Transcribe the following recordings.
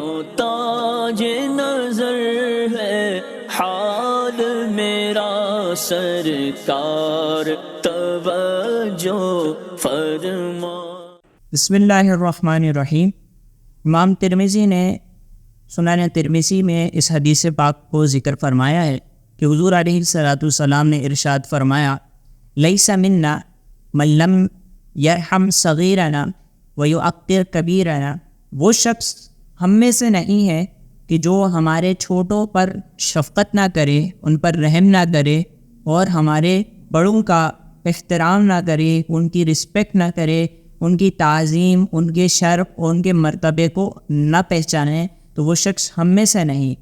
محتاج نظر ہے حال میرا سرکار توجہ فرما۔ بسم اللہ الرحمن الرحیم۔ امام ترمذی نے سنن ترمذی میں اس حدیث پاک کو ذکر فرمایا ہے کہ حضور علیہ الصلاۃ والسلام نے ارشاد فرمایا، لیس منا من لم یرحم صغیرنا ویعقر کبیرنا، وہ شخص ہم میں سے نہیں ہے کہ جو ہمارے چھوٹوں پر شفقت نہ کرے، ان پر رحم نہ کرے، اور ہمارے بڑوں کا احترام نہ کرے، ان کی رسپیکٹ نہ کرے، ان کی تعظیم، ان کے شرف اور ان کے مرتبے کو نہ پہچانے، تو وہ شخص ہم میں سے نہیں۔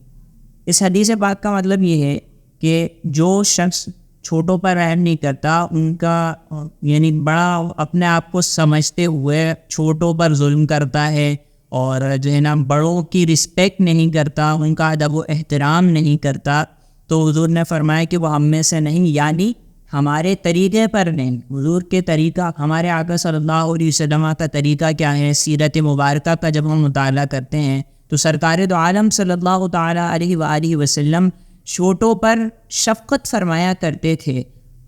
اس حدیث پاک کا مطلب یہ ہے کہ جو شخص چھوٹوں پر رحم نہیں کرتا، ان کا یعنی بڑا اپنے آپ کو سمجھتے ہوئے چھوٹوں پر ظلم کرتا ہے، اور جو ہے نا بڑوں کی رسپیکٹ نہیں کرتا، ان کا ادب و احترام نہیں کرتا، تو حضور نے فرمایا کہ وہ ہم میں سے نہیں، یعنی ہمارے طریقے پر نہیں۔ حضور کے طریقہ، ہمارے آقا صلی اللہ علیہ وسلم کا طریقہ کیا ہے، سیرت مبارکہ کا جب ہم مطالعہ کرتے ہیں تو سرکار دو عالم صلی اللہ تعالیٰ علیہ وآلہ وسلم چھوٹوں پر شفقت فرمایا کرتے تھے۔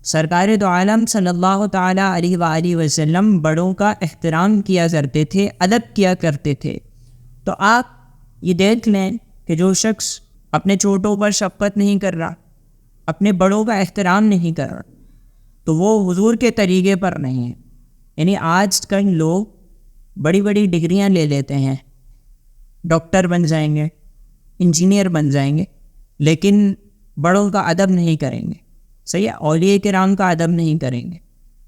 سرکار دو عالم صلی اللہ تعالیٰ علیہ وآلہ وسلم بڑوں کا احترام کیا کرتے تھے، ادب کیا کرتے تھے۔ تو آپ یہ دیکھ لیں کہ جو شخص اپنے چھوٹوں پر شفقت نہیں کر رہا، اپنے بڑوں کا احترام نہیں کر رہا، تو وہ حضور کے طریقے پر نہیں ہے۔ یعنی آج کل لوگ بڑی بڑی ڈگریاں لے لیتے ہیں، ڈاکٹر بن جائیں گے، انجینئر بن جائیں گے، لیکن بڑوں کا ادب نہیں کریں گے، صحیح ہے، اولیاء کرام کا ادب نہیں کریں گے۔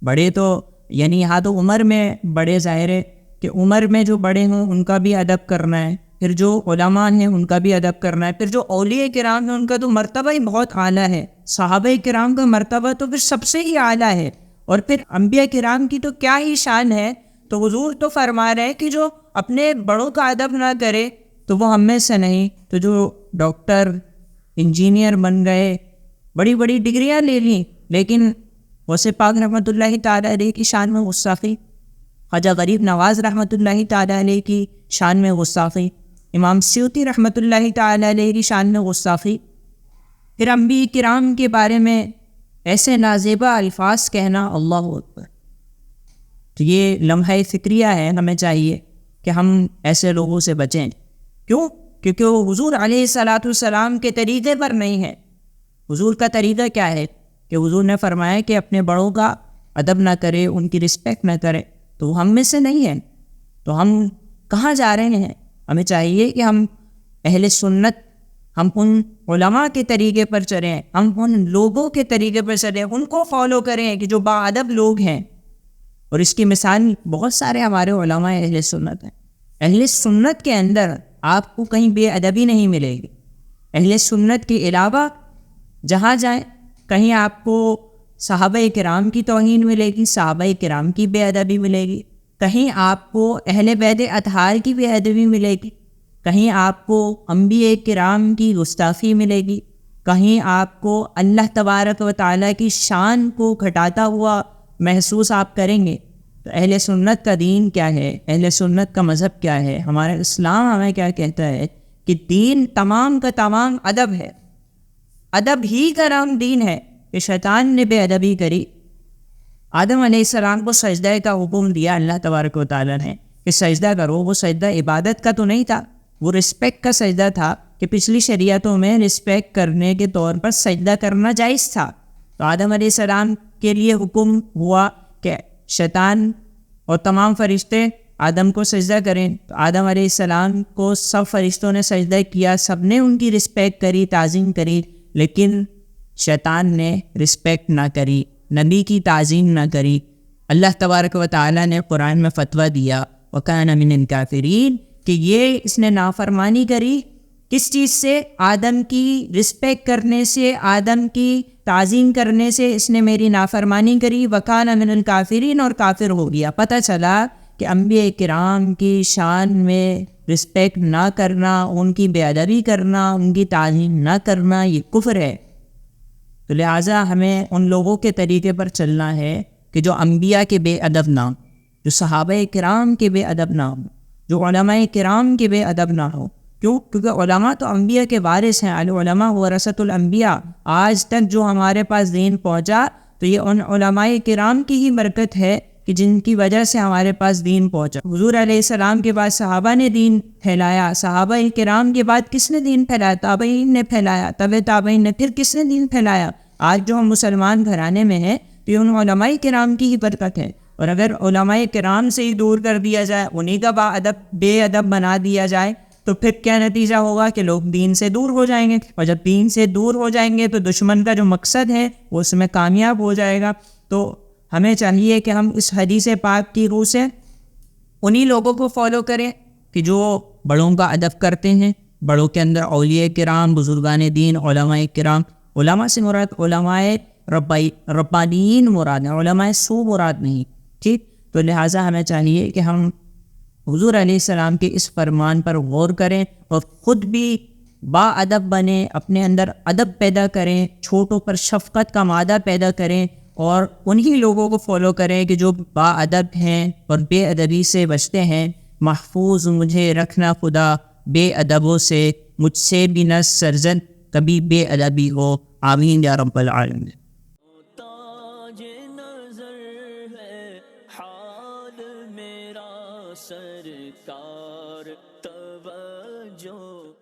بڑے تو یعنی یہاں تو عمر میں بڑے، ظاہر ہے کہ عمر میں جو بڑے ہوں ان کا بھی ادب کرنا ہے، پھر جو علماء ہیں ان کا بھی ادب کرنا ہے، پھر جو اولیاء کرام ہیں ان کا تو مرتبہ ہی بہت اعلیٰ ہے، صحابہ کرام کا مرتبہ تو پھر سب سے ہی اعلیٰ ہے، اور پھر انبیاء کرام کی تو کیا ہی شان ہے۔ تو حضور تو فرما رہے ہیں کہ جو اپنے بڑوں کا ادب نہ کرے تو وہ ہم میں سے نہیں۔ تو جو ڈاکٹر، انجینئر بن گئے، بڑی بڑی ڈگریاں لے لیں، لیکن غوث پاک رحمۃ اللہ تعالیٰ علیہ کی شان میں گستاخی، خواجہ غریب نواز رحمۃ اللہ تعالیٰ علیہ کی شان میں گستاخی، امام سیوطی رحمۃ اللہ تعالیٰ علیہ کی شان میں گستاخی، پھر انبیاء کرام کے بارے میں ایسے نازیبا الفاظ کہنا، اللہ اکبر۔ تو یہ لمحہ فکریہ ہے، ہمیں چاہیے کہ ہم ایسے لوگوں سے بچیں۔ کیوں؟ کیونکہ وہ حضور علیہ الصلاۃ والسلام کے طریقے پر نہیں ہے۔ حضور کا طریقہ کیا ہے کہ حضور نے فرمایا کہ اپنے بڑوں کا ادب نہ کرے، ان کی رسپیکٹ نہ کرے، تو وہ ہم میں سے نہیں ہے۔ تو ہم کہاں جا رہے ہیں؟ ہمیں چاہیے کہ ہم اہل سنت، ہم ان علماء کے طریقے پر چلیں، ہم ان لوگوں کے طریقے پر چلیں، ان کو فالو کریں کہ جو باادب لوگ ہیں۔ اور اس کی مثال بہت سارے ہمارے علماء اہل سنت ہیں۔ اہل سنت کے اندر آپ کو کہیں بے ادبی نہیں ملے گی۔ اہل سنت کے علاوہ جہاں جائیں، کہیں آپ کو صحابہ کرام کی توہین ملے گی، صحابہ کرام کی بے ادبی ملے گی، کہیں آپ کو اہل بیت اطہار کی بے ادبی ملے گی، کہیں آپ کو انبیاء کرام کی گستاخی ملے گی، کہیں آپ کو اللہ تبارک و تعالیٰ کی شان کو گھٹاتا ہوا محسوس آپ کریں گے۔ تو اہل سنت کا دین کیا ہے؟ اہل سنت کا مذہب کیا ہے؟ ہمارا اسلام ہمیں کیا کہتا ہے کہ دین تمام کا تمام ادب ہے، ادب ہی کا نام دین ہے۔ کہ شیطان نے بے ادبی کری، آدم علیہ السلام کو سجدہ کا حکم دیا اللہ تبارک و تعالیٰ نے کہ سجدہ کرو، وہ سجدہ عبادت کا تو نہیں تھا، وہ رسپیکٹ کا سجدہ تھا، کہ پچھلی شریعتوں میں رسپیکٹ کرنے کے طور پر سجدہ کرنا جائز تھا۔ تو آدم علیہ السلام کے لیے حکم ہوا کہ شیطان اور تمام فرشتے آدم کو سجدہ کریں، تو آدم علیہ السلام کو سب فرشتوں نے سجدہ کیا، سب نے ان کی رسپیکٹ کری، تعظیم کری، لیکن شیطان نے رسپیکٹ نہ کری، نبی کی تعظیم نہ کری۔ اللہ تبارک و تعالیٰ نے قرآن میں فتویٰ دیا وَكَانَ مِنَ الْكَافِرِينَ کہ یہ اس نے نافرمانی کری، کس چیز سے؟ آدم کی رسپیکٹ کرنے سے، آدم کی تعظیم کرنے سے اس نے میری نافرمانی کری، وَكَانَ مِنَ الْكَافِرِينَ اور کافر ہو گیا۔ پتہ چلا کہ انبیاء کرام کی شان میں رسپیکٹ نہ کرنا، ان کی بے ادبی کرنا، ان کی تعظیم نہ کرنا، یہ کفر ہے۔ تو لہٰذا ہمیں ان لوگوں کے طریقے پر چلنا ہے کہ جو انبیاء کے بے ادب نہ ہوں، جو صحابہ کرام کے بے ادب نہ ہوں، جو علماء کرام کے بے ادب نہ ہوں، کیوں؟ کیونکہ علماء تو انبیاء کے وارث ہیں، العلماء ورثۃ الانبیاء. آج تک جو ہمارے پاس دین پہنچا تو یہ ان علماء کرام کی ہی برکت ہے کہ جن کی وجہ سے ہمارے پاس دین پہنچا. حضور علیہ السلام کے بعد صحابہ نے دین پھیلایا، صحابہ کرام کے بعد کس نے دین پھیلایا؟ تابعین نے پھیلایا، تابعین نے، پھر کس نے دین پھیلایا؟ آج جو ہم مسلمان گھرانے میں ہیں تو یہ ان علماء کرام کی ہی برکت ہے. اور اگر علماء کرام سے ہی دور کر دیا جائے، انہی کا بے ادب بنا دیا جائے تو پھر کیا نتیجہ ہوگا کہ لوگ دین سے دور ہو جائیں گے، اور جب دین سے دور ہو جائیں گے تو دشمن کا جو مقصد ہے وہ اس میں کامیاب ہو جائے گا. تو ہمیں چاہیے کہ ہم اس حدیث پاک کی روح سے انہی لوگوں کو فالو کریں کہ جو بڑوں کا ادب کرتے ہیں. بڑوں کے اندر اولیاء کرام، بزرگان دین، علماء کرام. علماء سے مراد علماء ربانیین مراد ہیں، علماء سو مراد نہیں. ٹھیک، تو لہٰذا ہمیں چاہیے کہ ہم حضور علیہ السلام کے اس فرمان پر غور کریں اور خود بھی با ادب بنیں، اپنے اندر ادب پیدا کریں، چھوٹوں پر شفقت کا مادہ پیدا کریں اور انہی لوگوں کو فالو کریں کہ جو با ادب ہیں اور بے ادبی سے بچتے ہیں. محفوظ مجھے رکھنا خدا بے ادبوں سے، مجھ سے بھی نہ سرزد کبھی بے ادبی ہو. آمین یا رب العالمین. تاج نظر ہے حال میرا سرکار، توجہ